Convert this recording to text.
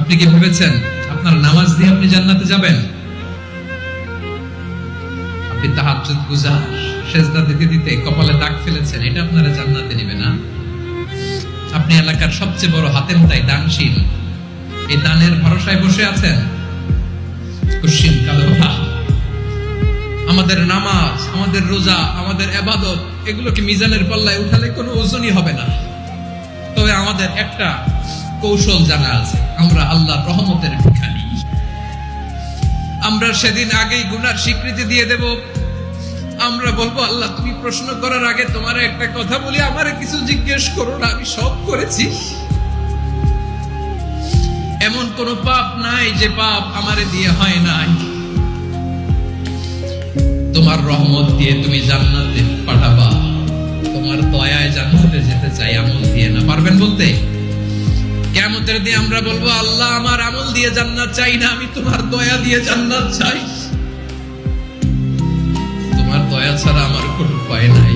আপনি কি ভেবেছেন আপনার নামাজ দিয়ে আপনি জান্নাতে যাবেন? আপনি তাহাজ্জুদ গুজার, সেজদা দিতে দিতে কপালে দাগ ফেলেছেন, এটা আপনারা জান্নাতে নেবে না? আপনি এলাকার সবচেয়ে বড় হাতেম তাই দানশীল, এই দানের ভরসায় বসে আছেন। কুশিন কালো ভাব। আমাদের নামাজ, আমাদের রোজা, আমাদের ইবাদত, এগুলোকে মিজানের পাল্লায় উঠালে কোনো ওজনই হবে না। তবে আমাদের একটা কৌশল জানা আছে, আমরা আল্লাহর রহমতের ভিখারি। আমরা সেদিন আগেই গুনার স্বীকৃতি দিয়ে দেব। আমরা বলবো, আল্লাহ তুমি প্রশ্ন করার আগে তোমার একটা কথা বলি, আমারে কিছু জিজ্ঞেস করো না, আমি সব করেছি। এমন কোন পাপ নাই যে পাপ আমারে দিয়ে হয় নাই। তোমার রহমত দিয়ে তুমি জান্নাতে পাঠাবা, তোমার দয়ায় জান্নাতে যেতে চাই, আমল দিয়ে না। পারবেন বলতে? কিয়ামতের দিন আমরা বলবো, আল্লাহ আমার আমল দিয়ে জান্নাত চাই না, আমি তোমার দয়া দিয়ে জান্নাত চাই। তোমার দয়া ছাড়া আমার কোনো উপায় নাই।